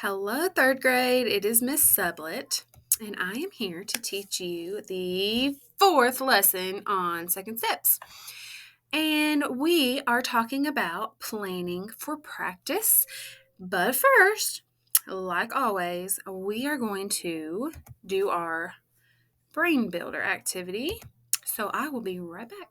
Hello, third grade. It is Miss Sublett, and I am here to teach you the fourth lesson on second steps. And we are talking about planning for practice. But first, like always, we are going to do our brain builder activity. So I will be right back.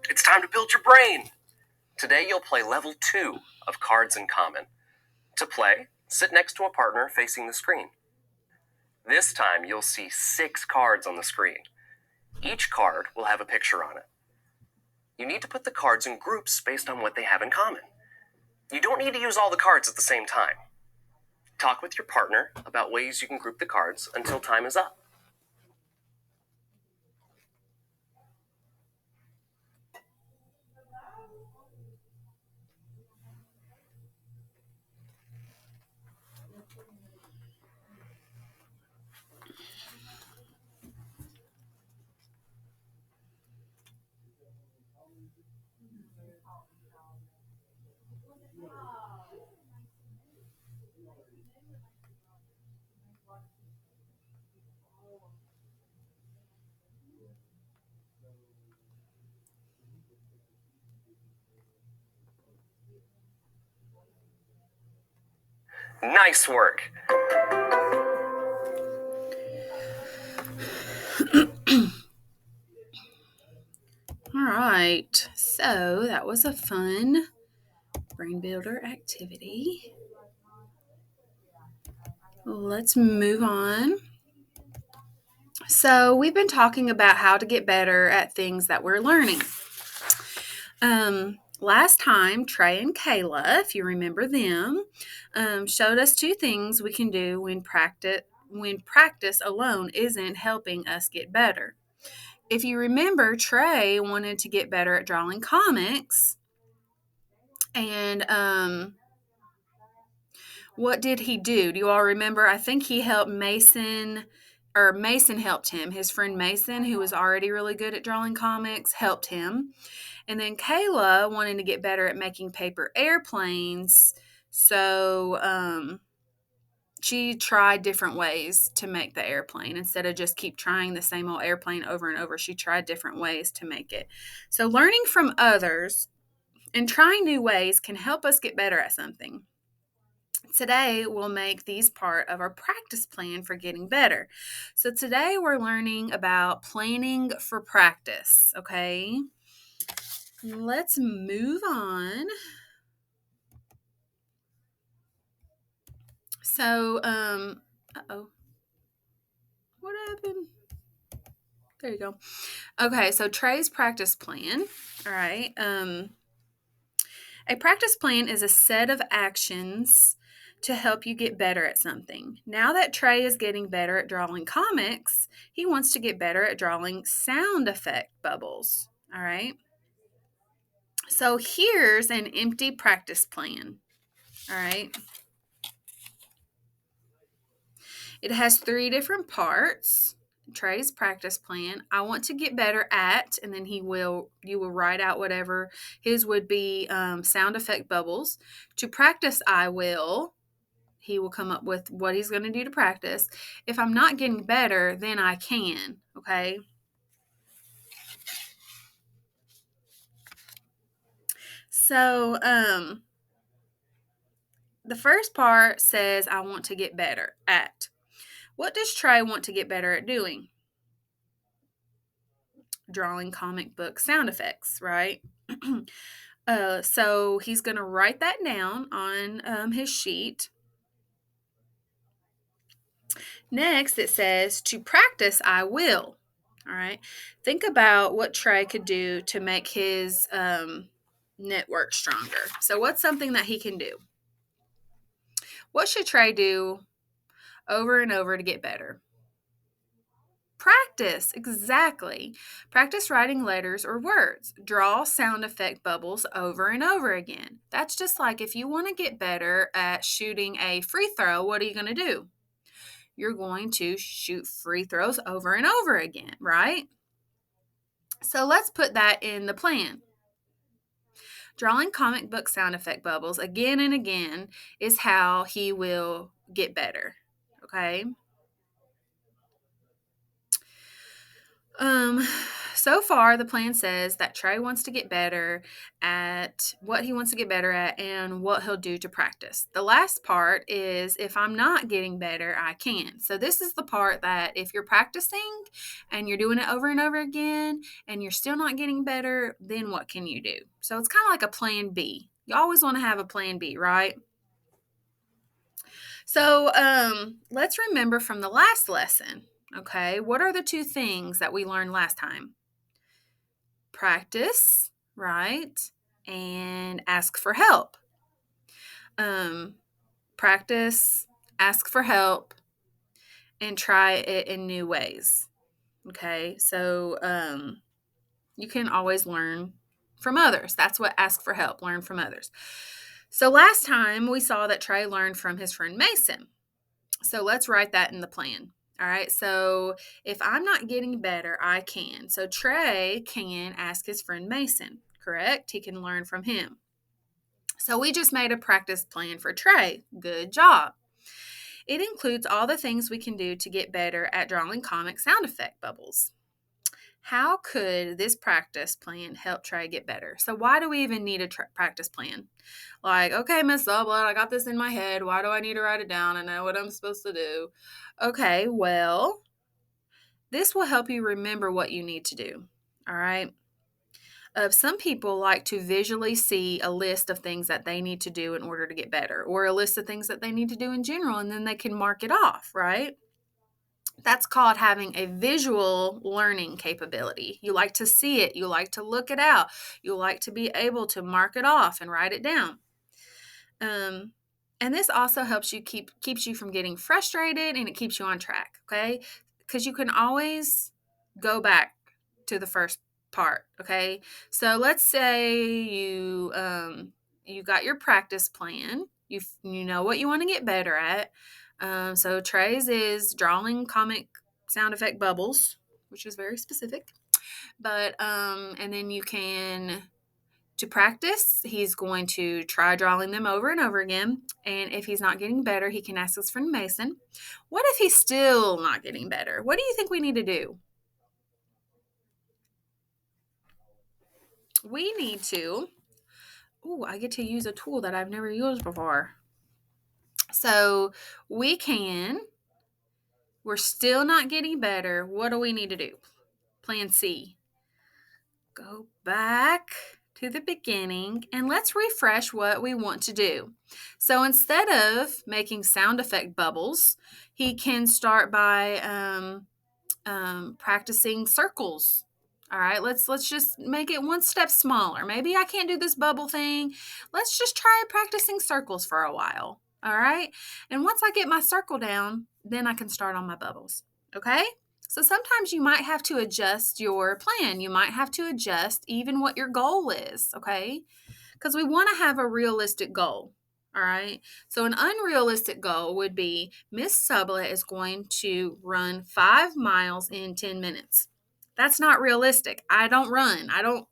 It's time to build your brain! Today you'll play level 2 of Cards in Common. To play, sit next to a partner facing the screen. This time you'll see 6 cards on the screen. Each card will have a picture on it. You need to put the cards in groups based on what they have in common. You don't need to use all the cards at the same time. Talk with your partner about ways you can group the cards until time is up. Nice work! All right, so that was a fun brain builder activity. Let's move on. So we've been talking about how to get better at things that we're learning. Last time, Trey and Kayla, if you remember them, showed us 2 things we can do when practice alone isn't helping us get better. If you remember, Trey wanted to get better at drawing comics, and what did he do? Do you all remember? I think he helped Mason helped him. His friend Mason, who was already really good at drawing comics, helped him. And then Kayla wanted to get better at making paper airplanes. So she tried different ways to make the airplane. Instead of just keep trying the same old airplane over and over, she tried different ways to make it. So learning from others and trying new ways can help us get better at something. Today, we'll make these part of our practice plan for getting better. So today, we're learning about planning for practice, okay? Let's move on. So, uh-oh. What happened? There you go. Okay, so Trey's practice plan, all right. A practice plan is a set of actions to help you get better at something. Now that Trey is getting better at drawing comics, he wants to get better at drawing sound effect bubbles. All right. So here's an empty practice plan. All right. It has 3 different parts. Trey's practice plan. I want to get better at, and then you will write out whatever his would be. Sound effect bubbles. To practice, he will come up with what he's going to do to practice. If I'm not getting better, then I can, okay? So, the first part says I want to get better at. What does Trey want to get better at doing? Drawing comic book sound effects, right? So he's going to write that down on his sheet. Next, it says, to practice, I will. All right. Think about what Trey could do to make his network stronger. So what's something that he can do? What should Trey do over and over to get better? Practice, exactly. Practice writing letters or words. Draw sound effect bubbles over and over again. That's just like if you want to get better at shooting a free throw, what are you going to do? You're going to shoot free throws over and over again, right? So let's put that in the plan. Drawing comic book sound effect bubbles again and again is how he will get better, okay? So far, the plan says that Trey wants to get better at what he wants to get better at and what he'll do to practice. The last part is if I'm not getting better, I can. So this is the part that if you're practicing and you're doing it over and over again and you're still not getting better, then what can you do? So it's kind of like a plan B. You always want to have a plan B, right? So let's remember from the last lesson, okay? What are the two things that we learned last time? Practice, right? And ask for help. Practice, ask for help, and try it in new ways. Okay, so you can always learn from others. That's what ask for help, learn from others. So last time we saw that Trey learned from his friend Mason. So let's write that in the plan. All right, so if I'm not getting better, I can. So Trey can ask his friend Mason, correct? He can learn from him. So we just made a practice plan for Trey. Good job. It includes all the things we can do to get better at drawing comic sound effect bubbles. How could this practice plan help Trey get better? So why do we even need a practice plan? Like, okay, Miss Sublett, I got this in my head. Why do I need to write it down? I know what I'm supposed to do. Okay, well, this will help you remember what you need to do. All right. Some people like to visually see a list of things that they need to do in order to get better, or a list of things that they need to do in general, and then they can mark it off, right? That's called having a visual learning capability. You like to see it. You like to look it out. You like to be able to mark it off and write it down. And this also helps you keeps you from getting frustrated, and it keeps you on track, okay? Because you can always go back to the first part, okay? So let's say you got your practice plan. You know what you want to get better at. So Trey's is drawing comic sound effect bubbles, which is very specific. But and then you can, to practice, he's going to try drawing them over and over again. And if he's not getting better, he can ask his friend Mason. What if he's still not getting better? What do you think we need to do? We need to, I get to use a tool that I've never used before. So we're still not getting better. What do we need to do? Plan C. Go back to the beginning and let's refresh what we want to do. So instead of making sound effect bubbles, he can start by practicing circles. All right, let's just make it one step smaller. Maybe I can't do this bubble thing. Let's just try practicing circles for a while. All right, and once I get my circle down, then I can start on my bubbles. Okay? So sometimes you might have to adjust your plan. You might have to adjust even what your goal is, okay? Because we want to have a realistic goal, all right? So an unrealistic goal would be Miss Sublett is going to run 5 miles in 10 minutes. That's not realistic. I don't run. I don't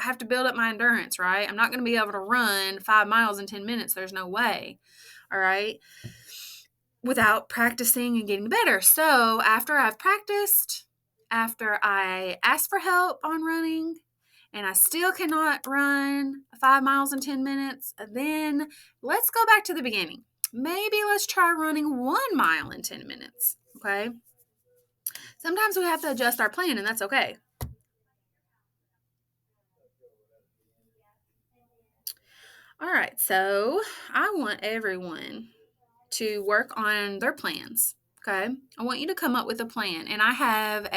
have to build up my endurance, right? I'm not going to be able to run 5 miles in 10 minutes. There's no way, all right? Without practicing and getting better. So after I've practiced, after I ask for help on running, and I still cannot run 5 miles in 10 minutes, then let's go back to the beginning. Maybe let's try running 1 mile in 10 minutes, okay? Sometimes we have to adjust our plan, and that's okay. All right, so I want everyone to work on their plans, okay? I want you to come up with a plan, and I have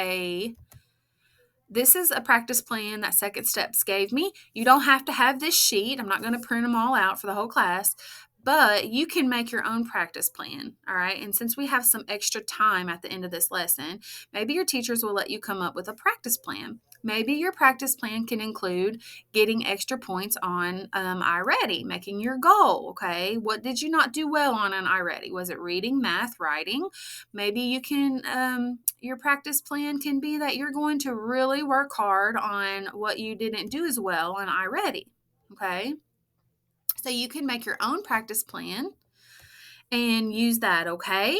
this is a practice plan that Second Steps gave me. You don't have to have this sheet. I'm not going to print them all out for the whole class, But you can make your own practice plan, all right? And since we have some extra time at the end of this lesson, maybe your teachers will let you come up with a practice plan. Maybe your practice plan can include getting extra points on iReady, making your goal, okay? What did you not do well on an iReady? Was it reading, math, writing? Maybe you can, your practice plan can be that you're going to really work hard on what you didn't do as well on iReady, okay? So you can make your own practice plan and use that, okay?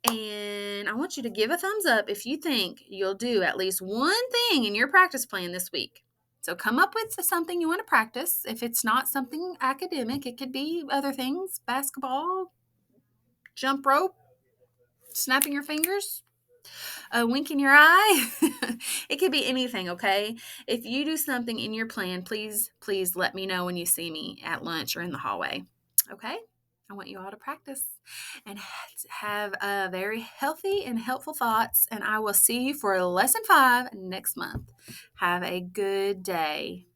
And I want you to give a thumbs up if you think you'll do at least one thing in your practice plan this week. So come up with something you want to practice. If it's not something academic, it could be other things, basketball, jump rope, snapping your fingers, winking your eye. It could be anything, okay? If you do something in your plan, please let me know when you see me at lunch or in the hallway, okay? I want you all to practice and have very healthy and helpful thoughts, and I will see you for lesson 5 next month. Have a good day.